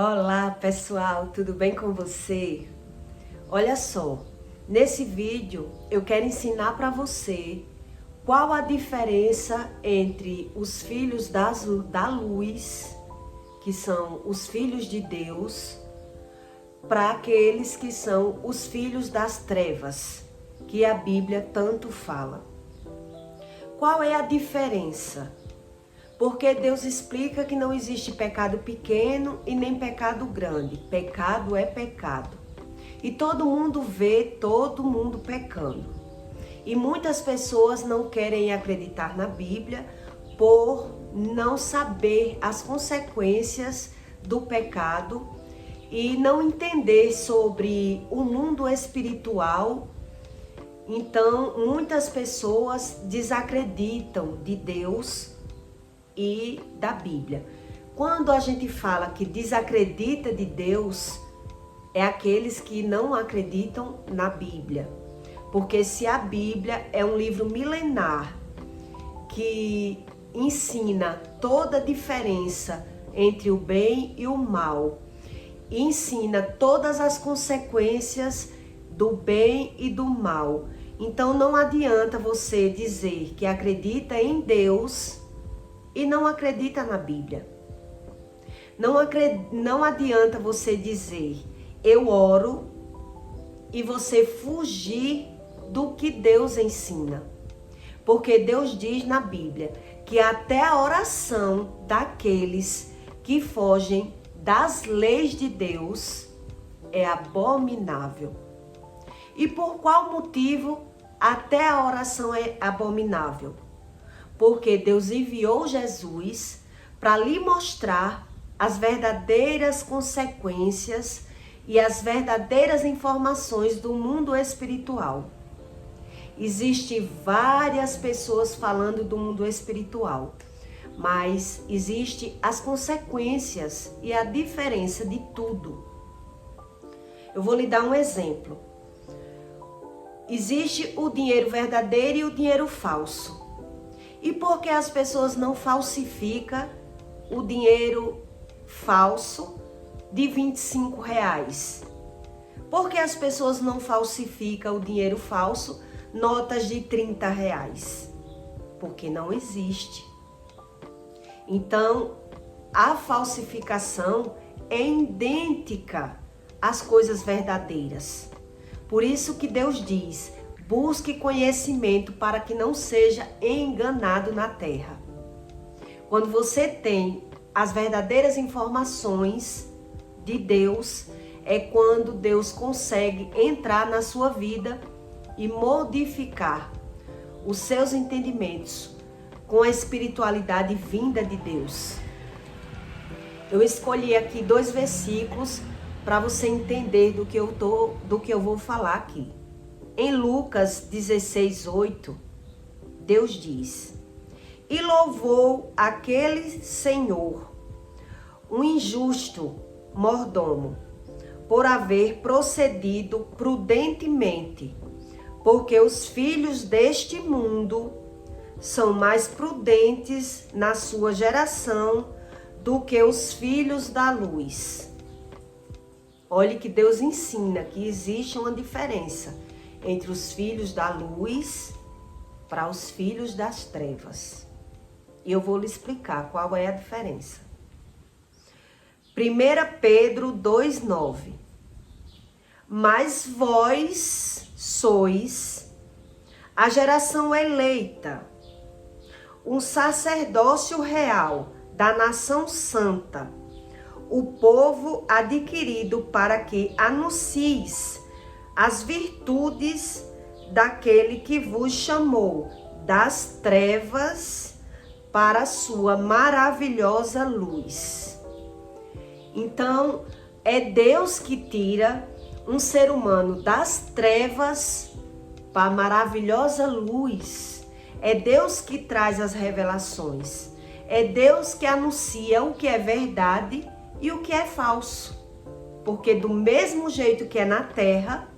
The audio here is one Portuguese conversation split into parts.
Olá pessoal, tudo bem com você? Olha só, nesse vídeo eu quero ensinar para você qual a diferença entre os filhos da luz, que são os filhos de Deus, para aqueles que são os filhos das trevas, que a Bíblia tanto fala. Qual é a diferença? Porque Deus explica que não existe pecado pequeno e nem pecado grande. Pecado é pecado. E todo mundo vê todo mundo pecando. E muitas pessoas não querem acreditar na Bíblia por não saber as consequências do pecado e não entender sobre o mundo espiritual. Então, muitas pessoas desacreditam de Deus e da Bíblia. Quando a gente fala que desacredita de Deus, é aqueles que não acreditam na Bíblia. Porque se a Bíblia é um livro milenar que ensina toda a diferença entre o bem e o mal, ensina todas as consequências do bem e do mal, então não adianta você dizer que acredita em Deus e não acredita na Bíblia. Não adianta você dizer, eu oro, e você fugir do que Deus ensina. Porque Deus diz na Bíblia que até a oração daqueles que fogem das leis de Deus é abominável. E por qual motivo até a oração é abominável? Porque Deus enviou Jesus para lhe mostrar as verdadeiras consequências e as verdadeiras informações do mundo espiritual. Existem várias pessoas falando do mundo espiritual, mas existem as consequências e a diferença de tudo. Eu vou lhe dar um exemplo. Existe o dinheiro verdadeiro e o dinheiro falso. E por que as pessoas não falsificam o dinheiro falso de R$25? Por que as pessoas não falsificam o dinheiro falso, notas de R$30? Porque não existe. Então, a falsificação é idêntica às coisas verdadeiras. Por isso que Deus diz, busque conhecimento para que não seja enganado na terra. Quando você tem as verdadeiras informações de Deus, é quando Deus consegue entrar na sua vida e modificar os seus entendimentos com a espiritualidade vinda de Deus. Eu escolhi aqui 2 versículos para você entender do que eu vou falar aqui. Em Lucas 16:8, Deus diz, e louvou aquele senhor, um injusto mordomo, por haver procedido prudentemente, porque os filhos deste mundo são mais prudentes na sua geração do que os filhos da luz. Olhe que Deus ensina que existe uma diferença entre os filhos da luz para os filhos das trevas. E eu vou lhe explicar qual é a diferença. 1 Pedro 2:9. Mas vós sois a geração eleita, um sacerdócio real da nação santa, o povo adquirido para que anuncies as virtudes daquele que vos chamou das trevas para a sua maravilhosa luz. Então, é Deus que tira um ser humano das trevas para a maravilhosa luz. É Deus que traz as revelações. É Deus que anuncia o que é verdade e o que é falso. Porque do mesmo jeito que é na terra,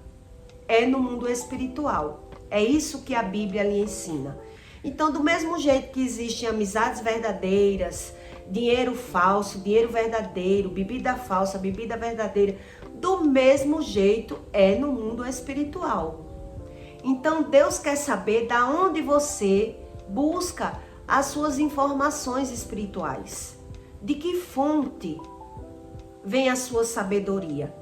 é no mundo espiritual. É isso que a Bíblia lhe ensina. Então, do mesmo jeito que existem amizades verdadeiras, dinheiro falso, dinheiro verdadeiro, bebida falsa, bebida verdadeira. Do mesmo jeito é no mundo espiritual. Então Deus quer saber da onde você busca as suas informações espirituais. De que fonte vem a sua sabedoria?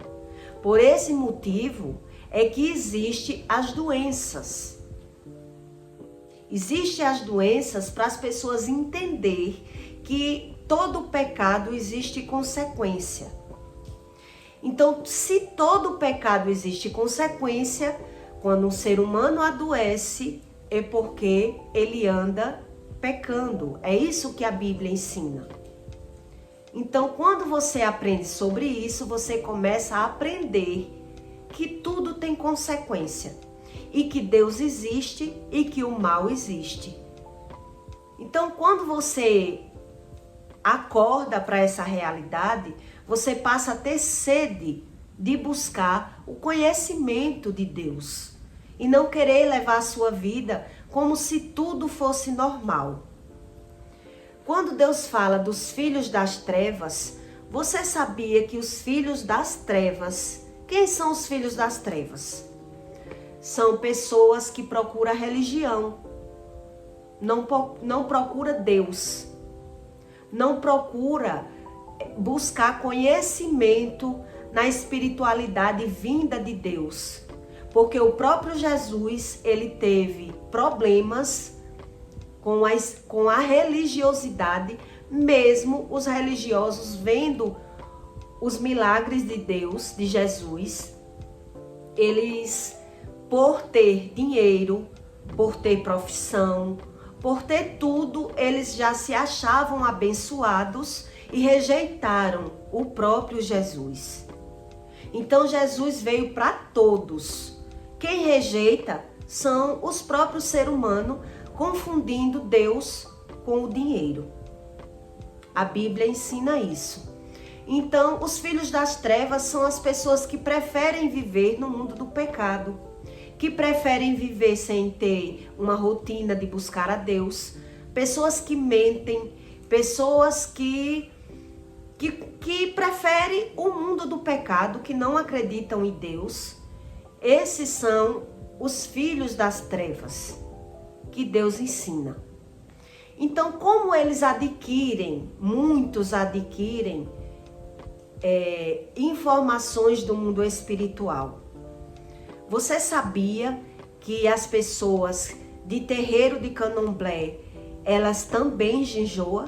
Por esse motivo é que existem as doenças. Existem as doenças para as pessoas entender que todo pecado existe consequência. Então, se todo pecado existe consequência, quando um ser humano adoece, é porque ele anda pecando. É isso que a Bíblia ensina. Então, quando você aprende sobre isso, você começa a aprender que tudo tem consequência. E que Deus existe e que o mal existe. Então, quando você acorda para essa realidade, você passa a ter sede de buscar o conhecimento de Deus e não querer levar a sua vida como se tudo fosse normal. Quando Deus fala dos filhos das trevas, você sabia que os filhos das trevas, quem são os filhos das trevas? São pessoas que procuram religião, não procura Deus, não procura buscar conhecimento na espiritualidade vinda de Deus. Porque o próprio Jesus, ele teve problemas com a religiosidade, mesmo os religiosos vendo os milagres de Deus, de Jesus, eles, por ter dinheiro, por ter profissão, por ter tudo, eles já se achavam abençoados e rejeitaram o próprio Jesus. Então Jesus veio para todos. Quem rejeita são os próprios seres humanos, confundindo Deus com o dinheiro. A Bíblia ensina isso. Então, os filhos das trevas são as pessoas que preferem viver no mundo do pecado, que preferem viver sem ter uma rotina de buscar a Deus, pessoas que mentem, pessoas que preferem o mundo do pecado, que não acreditam em Deus. Esses são os filhos das trevas que Deus ensina. Então, como eles adquirem, muitos adquirem informações do mundo espiritual. Você sabia que as pessoas de terreiro de candomblé, elas também jejuam?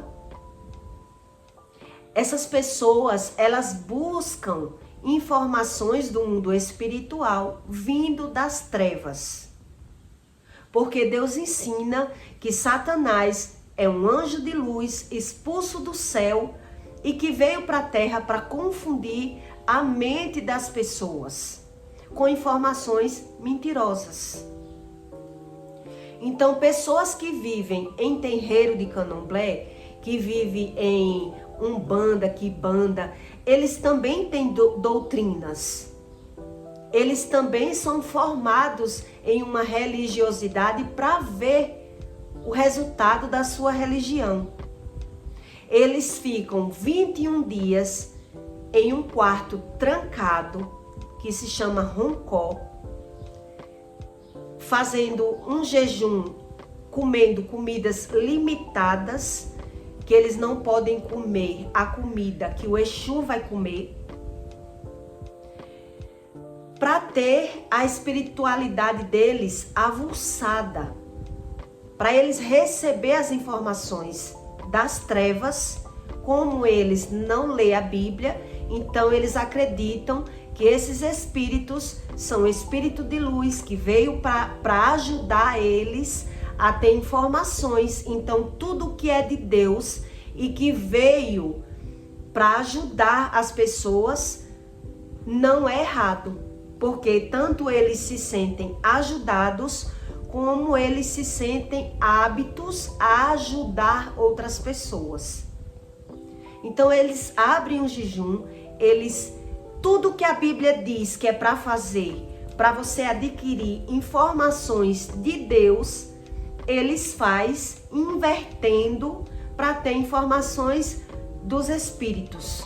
Essas pessoas, elas buscam informações do mundo espiritual vindo das trevas. Porque Deus ensina que Satanás é um anjo de luz expulso do céu e que veio para a terra para confundir a mente das pessoas com informações mentirosas. Então, pessoas que vivem em terreiro de candomblé, que vivem em umbanda, quimbanda, eles também têm doutrinas. Eles também são formados em uma religiosidade para ver o resultado da sua religião. Eles ficam 21 dias em um quarto trancado, que se chama roncó, fazendo um jejum, comendo comidas limitadas, que eles não podem comer a comida que o Exu vai comer, para ter a espiritualidade deles avulsada, para eles receber as informações das trevas. Como eles não lêem a Bíblia, então eles acreditam que esses espíritos são espírito de luz que veio para ajudar eles a ter informações. Então, tudo que é de Deus e que veio para ajudar as pessoas não é errado, porque tanto eles se sentem ajudados, como eles se sentem aptos a ajudar outras pessoas. Então, eles abrem um jejum, tudo que a Bíblia diz que é para fazer, para você adquirir informações de Deus, eles faz invertendo para ter informações dos espíritos.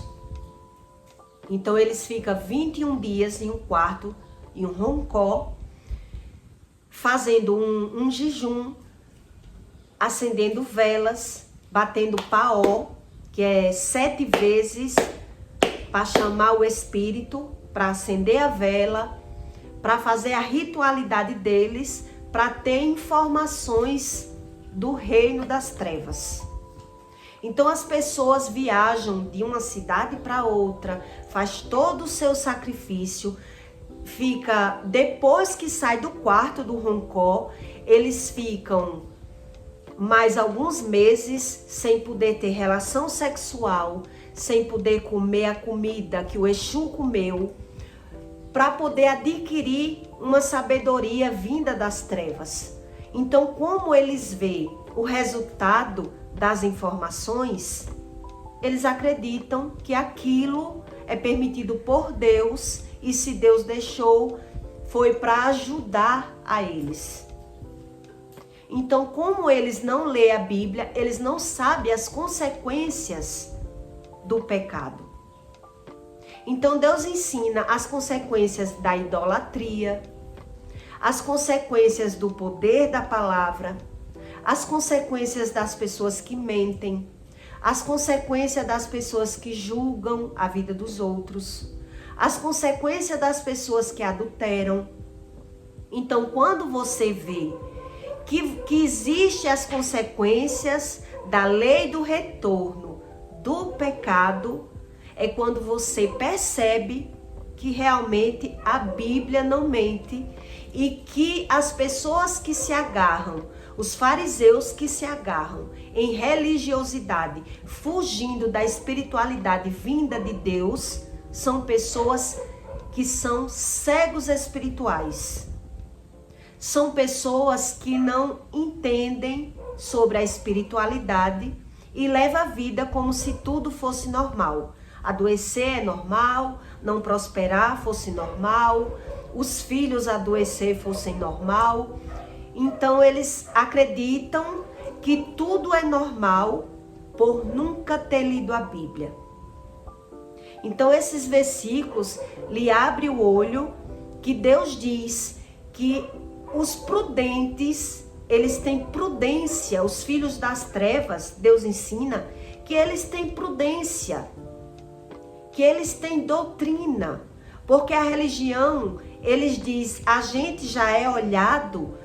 Então eles ficam 21 dias em um quarto, em um roncó, fazendo um jejum, acendendo velas, batendo paó, que é 7 vezes para chamar o espírito, para acender a vela, para fazer a ritualidade deles, para ter informações do reino das trevas. Então as pessoas viajam de uma cidade para outra, faz todo o seu sacrifício, fica, depois que sai do quarto do roncó, eles ficam mais alguns meses sem poder ter relação sexual, sem poder comer a comida que o Exu comeu, para poder adquirir uma sabedoria vinda das trevas. Então, como eles veem o resultado das informações, eles acreditam que aquilo é permitido por Deus, e se Deus deixou, foi para ajudar a eles. Então, como eles não lêem a Bíblia, eles não sabem as consequências do pecado. Então, Deus ensina as consequências da idolatria, as consequências do poder da palavra, as consequências das pessoas que mentem, as consequências das pessoas que julgam a vida dos outros, as consequências das pessoas que adulteram. Então, quando você vê que existe as consequências da lei do retorno do pecado, é quando você percebe que realmente a Bíblia não mente e que as pessoas que se agarram, os fariseus que se agarram em religiosidade, fugindo da espiritualidade vinda de Deus, são pessoas que são cegos espirituais. São pessoas que não entendem sobre a espiritualidade e levam a vida como se tudo fosse normal. Adoecer é normal, não prosperar fosse normal, os filhos adoecer fossem normal. Então eles acreditam que tudo é normal por nunca ter lido a Bíblia. Então esses versículos lhe abrem o olho que Deus diz que os prudentes, eles têm prudência. Os filhos das trevas, Deus ensina que eles têm prudência, que eles têm doutrina, porque a religião, eles dizem, a gente já é olhado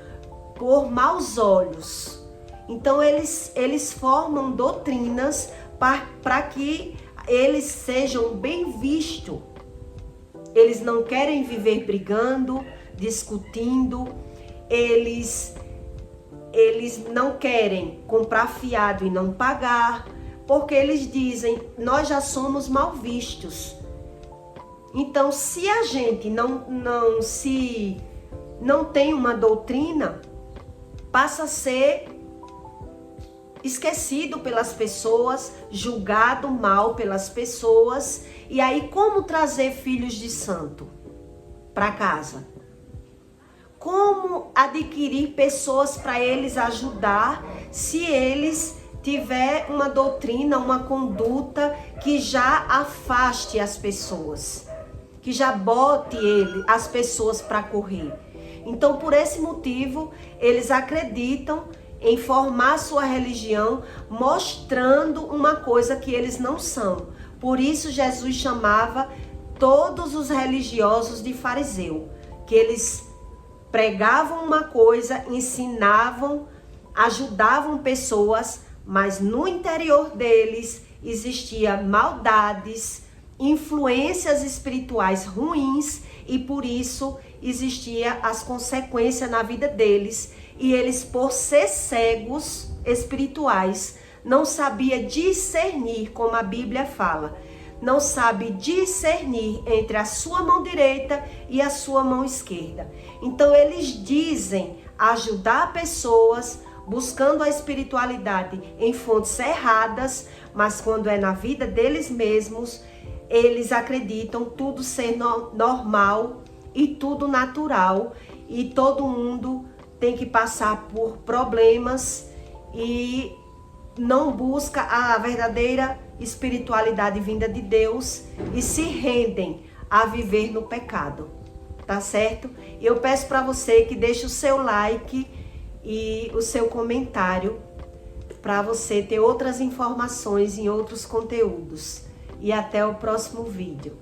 por maus olhos. Então eles formam doutrinas para que eles sejam bem vistos. Eles não querem viver brigando, discutindo. Eles não querem comprar fiado e não pagar, porque eles dizem, nós já somos mal vistos. Então, se a gente não tem uma doutrina, passa a ser esquecido pelas pessoas, julgado mal pelas pessoas. E aí, como trazer filhos de santo para casa? Como adquirir pessoas para eles ajudar se eles tiver uma doutrina, uma conduta que já afaste as pessoas, que já bote as pessoas para correr? Então, por esse motivo, eles acreditam em formar sua religião, mostrando uma coisa que eles não são. Por isso, Jesus chamava todos os religiosos de fariseu, que eles pregavam uma coisa, ensinavam, ajudavam pessoas, mas no interior deles existia maldades, influências espirituais ruins, e por isso existia as consequências na vida deles. E eles, por ser cegos espirituais, não sabia discernir, como a Bíblia fala, não sabe discernir entre a sua mão direita e a sua mão esquerda. Então eles dizem ajudar pessoas buscando a espiritualidade em fontes erradas, mas quando é na vida deles mesmos, eles acreditam tudo ser normal e tudo natural, e todo mundo tem que passar por problemas e não busca a verdadeira espiritualidade vinda de Deus e se rendem a viver no pecado, tá certo? Eu peço para você que deixe o seu like e o seu comentário para você ter outras informações em outros conteúdos. E até o próximo vídeo.